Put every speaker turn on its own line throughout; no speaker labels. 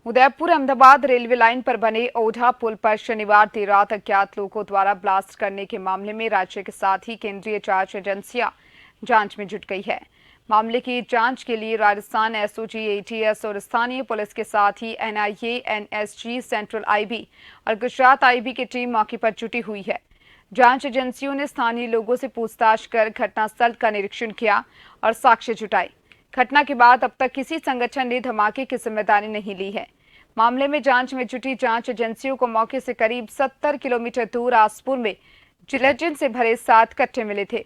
Udaipur Ahmedabad railway line पर बने ओढ़ा पुल पर शनिवार देर रात अज्ञात लोगों द्वारा ब्लास्ट करने के मामले में राज्य के साथ ही केंद्रीय जांच एजेंसियां जांच में जुट गई है। मामले की जांच के लिए राजस्थान एसओजी, एटीएस और स्थानीय पुलिस के साथ ही एनआईए, एनएसजी, सेंट्रल आईबी और गुजरात आईबी की टीम मौके पर जुटी हुई है। जांच एजेंसियों ने स्थानीय लोगों से पूछताछ कर घटनास्थल का निरीक्षण किया और साक्ष्य जुटाए। घटना के बाद अब तक किसी संगठन ने धमाके की जिम्मेदारी नहीं ली है। मामले में जांच में जुटी जांच एजेंसियों को मौके से करीब 70 किलोमीटर दूर आसपुर में जिलेटिन से भरे 7 कट्टे मिले थे।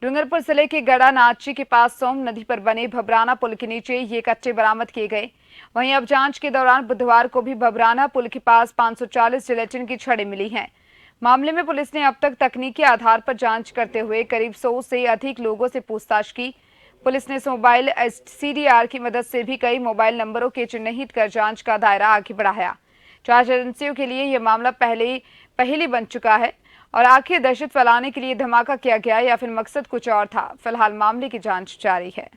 डूंगरपुर जिले के गड़ा नाची के पास सोम नदी पर बने भबराना पुल के नीचे ये कट्टे बरामद किए गए। वहीं अब जांच के दौरान बुधवार को भी भबराना पुल के पास 540 जिलेटिन की छड़ें मिली हैं। मामले में पुलिस ने अब तक तकनीकी आधार पर जांच करते हुए करीब 100 से अधिक लोगों से पूछताछ की। पुलिस ने मोबाइल सीडीआर की मदद से भी कई मोबाइल नंबरों के चिन्हित कर जांच का दायरा आगे बढ़ाया। जांच एजेंसियों के लिए यह मामला पहली बन चुका है और आखिर दहशत फैलाने के लिए धमाका किया गया या फिर मकसद कुछ और था। फिलहाल मामले की जांच जारी है।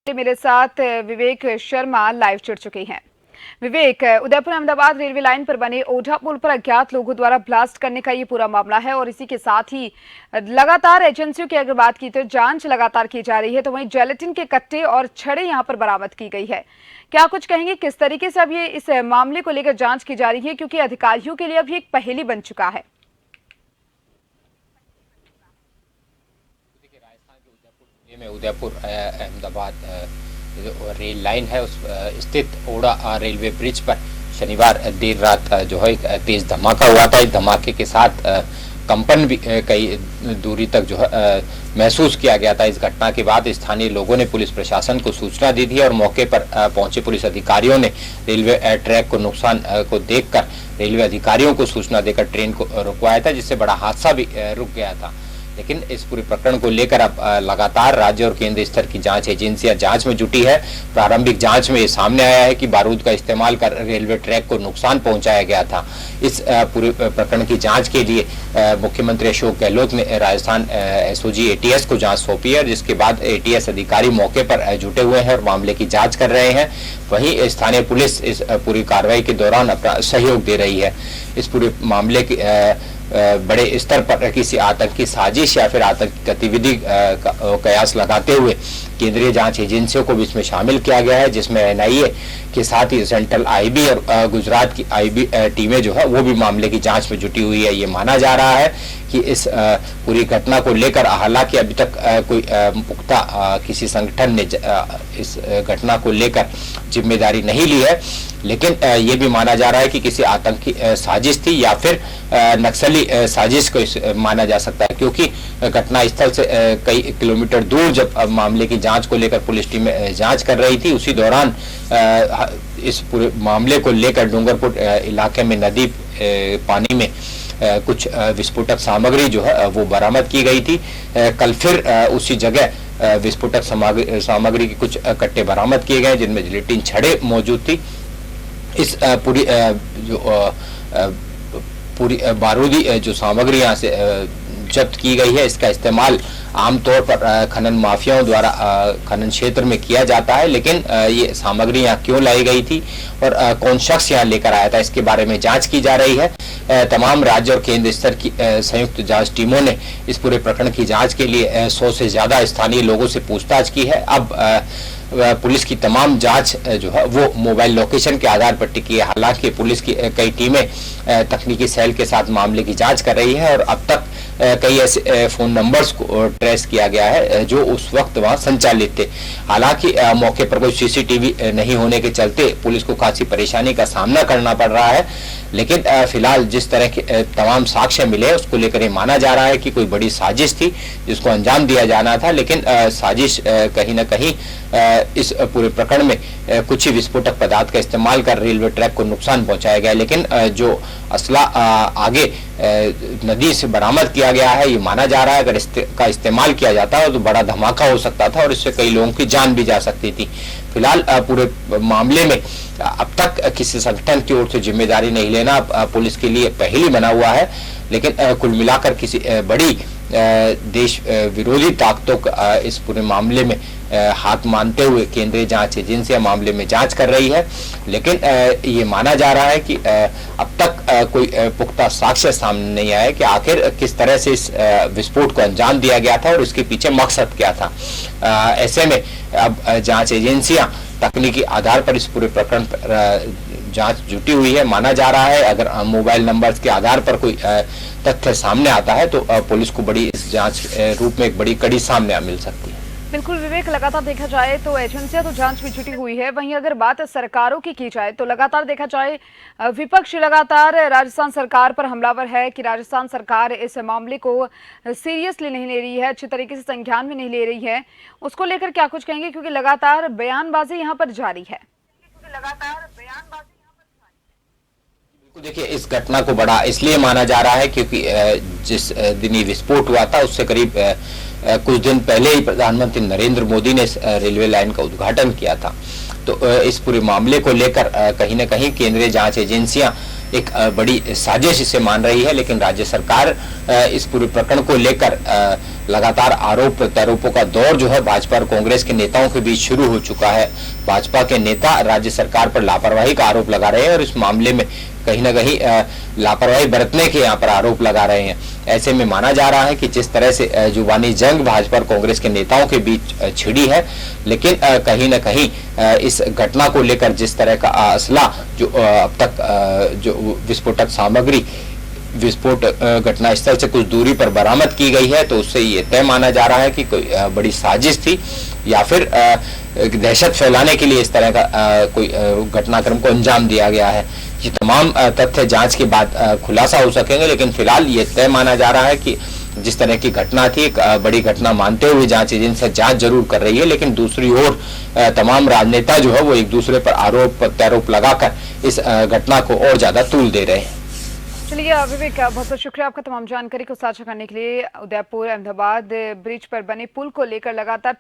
मेरे साथ विवेक शर्मा लाइव जुड़ चुके हैं। विवेक, उदयपुर अहमदाबाद रेलवे लाइन पर बने ओढ़ा पुल पर अज्ञात लोगों द्वारा ब्लास्ट करने का ये पूरा मामला है और इसी के साथ ही लगातार एजेंसियों की अगर बात की तो जांच लगातार की जा रही है, तो वहीं जेलेटिन के कट्टे और छड़ें यहां पर बरामद की गई है। क्या कुछ कहेंगे, किस तरीके से अब ये इस मामले को लेकर जांच की जा रही है, क्योंकि अधिकारियों के लिए अब ये एक पहेली बन चुका है?
में उदयपुर अहमदाबाद रेल लाइन है, उस स्थित ओढ़ा रेलवे ब्रिज पर शनिवार देर रात जो है एक तेज धमाका हुआ था। इस धमाके के साथ कंपन भी कई दूरी तक जो है महसूस किया गया था। इस घटना के बाद स्थानीय लोगों ने पुलिस प्रशासन को सूचना दी थी और मौके पर पहुंचे पुलिस अधिकारियों ने रेलवे ट्रैक को नुकसान को देखकर रेलवे अधिकारियों को सूचना देकर ट्रेन को रुकवाया था, जिससे बड़ा हादसा भी रुक गया था। लेकिन इस पूरे प्रकरण को लेकर अब लगातार राज्य और केंद्र स्तर की जांच एजेंसियां जांच में जुटी है। प्रारंभिक जांच में ये सामने आया है कि बारूद का इस्तेमाल कर रेलवे ट्रैक को नुकसान पहुंचाया गया था। इस पूरे प्रकरण की जांच के लिए मुख्यमंत्री अशोक गहलोत ने राजस्थान एसओजी, एटीएस को जांच सौंपी है, जिसके बाद एटीएस अधिकारी मौके पर जुटे हुए हैं और मामले की जाँच कर रहे हैं। वहीं स्थानीय पुलिस इस पूरी कार्रवाई के दौरान अपना सहयोग दे रही है। इस पूरे मामले की बड़े स्तर पर किसी आतंकी साजिश या फिर आतंकी गतिविधि का कयास लगाते हुए केंद्रीय जांच एजेंसियों को भी इसमें शामिल किया गया है, जिसमें एनआईए के साथ ही सेंट्रल आईबी और गुजरात की आईबी टीमें जो है वो भी मामले की जांच में जुटी हुई है। ये माना जा रहा है कि इस पूरी घटना को लेकर हालांकि अभी तक कोई पुख्ता किसी संगठन ने इस घटना को लेकर जिम्मेदारी नहीं ली है, लेकिन ये भी माना जा रहा है कि किसी आतंकी साजिश थी या फिर नक्सली साजिश को माना जा सकता है, क्योंकि घटना स्थल से कई किलोमीटर दूर जब मामले की जांच को लेकर पुलिस टीम जांच कर रही थी, उसी दौरान इस पूरे मामले को लेकर डूंगरपुर इलाके में नदी पानी में कुछ विस्फोटक सामग्री जो है वो बरामद की गई थी। कल फिर उसी जगह विस्फोटक सामग्री के कुछ कट्टे बरामद किए गए, जिनमें जिलेटिन छड़ें मौजूद थी। इस पूरी बारूदी जो सामग्री यहाँ से जब्त की गई है, इसका इस्तेमाल आमतौर पर खनन माफियाओं द्वारा खनन क्षेत्र में किया जाता है, लेकिन ये सामग्री यहाँ क्यों लाई गई थी और कौन शख्स यहाँ लेकर आया था, इसके बारे में जांच की जा रही है। तमाम राज्य और केंद्र स्तर की संयुक्त जांच टीमों ने इस पूरे प्रकरण की जांच के लिए 100 से ज्यादा स्थानीय लोगों से पूछताछ की है। अब पुलिस की तमाम जांच जो है वो मोबाइल लोकेशन के आधार पर टिकी है। हालांकि पुलिस की कई टीमें तकनीकी सेल के साथ मामले की जांच कर रही है और अब तक कई ऐसे फोन नंबर्स को ट्रेस किया गया है जो उस वक्त वहां संचालित थे। हालांकि मौके पर कोई सीसीटीवी नहीं होने के चलते पुलिस को खासी परेशानी का सामना करना पड़ रहा है, लेकिन फिलहाल जिस तरह के तमाम साक्ष्य मिले उसको लेकर माना जा रहा है कि कोई बड़ी साजिश थी जिसको अंजाम दिया जाना था, लेकिन साजिश कहीं ना कहीं इस पूरे प्रकरण में कुछ ही विस्फोटक पदार्थ का इस्तेमाल कर रेलवे ट्रैक को नुकसान पहुंचाया गया, लेकिन जो असला आगे नदी से बरामद किया गया है। ये माना जा रहा है अगर इसका इस्तेमाल किया जाता है तो बड़ा धमाका हो सकता था और इससे कई लोगों की जान भी जा सकती थी। फिलहाल पूरे मामले में अब तक किसी संगठन की ओर से जिम्मेदारी नहीं लेना पुलिस के लिए पहली बना हुआ है, लेकिन कुल मिलाकर किसी बड़ी देश विरोधी ताकतों का इस पूरे मामले में हाथ मानते हुए केंद्रीय जांच एजेंसियां मामले में जांच कर रही है। लेकिन ये माना जा रहा है कि अब तक कोई पुख्ता साक्ष्य सामने नहीं आया कि आखिर किस तरह से इस विस्फोट को अंजाम दिया गया था और इसके पीछे मकसद क्या था। ऐसे में अब जांच एजेंसियां तकनीकी आधार पर इस पूरे प्रकरण पर जांच जुटी हुई है। माना जा रहा है अगर मोबाइल नंबर्स के आधार पर कोई तथ्य सामने आता है तो पुलिस को बड़ी इस जांच रूप में एक बड़ी कड़ी सामने मिल सकती है।
बिल्कुल विवेक, लगातार देखा जाए तो एजेंसियां तो जांच में जुटी हुई है, वहीं अगर बात सरकारों की जाए तो लगातार देखा जाए विपक्ष लगातार राजस्थान सरकार पर हमलावर है कि राजस्थान सरकार इस मामले को सीरियसली नहीं ले रही है, अच्छी तरीके से संज्ञान में नहीं ले रही है। उसको लेकर क्या कुछ कहेंगे, क्योंकि लगातार बयानबाजी यहाँ पर जारी है।
देखिए, इस घटना को बड़ा इसलिए माना जा रहा है क्योंकि जिस दिन ये विस्फोट हुआ था उससे करीब कुछ दिन पहले ही प्रधानमंत्री नरेंद्र मोदी ने रेलवे लाइन का उद्घाटन किया था। तो इस पूरे मामले को लेकर कहीं न कहीं केंद्रीय जांच एजेंसियां एक बड़ी साजिश इसे मान रही है, लेकिन राज्य सरकार इस पूरे प्रकरण को लेकर लगातार आरोप प्रत्यारोपों का दौर जो है भाजपा और कांग्रेस के नेताओं के बीच शुरू हो चुका है। भाजपा के नेता राज्य सरकार पर लापरवाही का आरोप लगा रहे हैं और इस मामले में कहीं न कहीं लापरवाही बरतने के यहाँ पर आरोप लगा रहे हैं। ऐसे में माना जा रहा है कि जिस तरह से जुबानी जंग भाजपा और कांग्रेस के नेताओं के बीच छिड़ी है, लेकिन कहीं न कहीं इस घटना को लेकर जिस तरह का असला जो अब तक जो विस्फोटक सामग्री विस्फोट घटनास्थल से कुछ दूरी पर बरामद की गई है, तो उससे ये तय माना जा रहा है कि कोई बड़ी साजिश थी या फिर दहशत फैलाने के लिए इस तरह का कोई घटनाक्रम को अंजाम दिया गया है। ये तमाम तथ्य जांच के बाद खुलासा हो सकेंगे, लेकिन फिलहाल ये तय माना जा रहा है कि जिस तरह की घटना थी एक बड़ी घटना मानते हुए जांच एजेंसी जांच जरूर कर रही है, लेकिन दूसरी ओर तमाम राजनेता जो है वो एक दूसरे पर आरोप प्रत्यारोप लगाकर इस घटना को और ज्यादा तूल दे रहे हैं।
चलिए विवेक, बहुत बहुत शुक्रिया आपका तमाम जानकारी को साझा करने के लिए। उदयपुर अहमदाबाद ब्रिज पर बने पुल को लेकर लगातार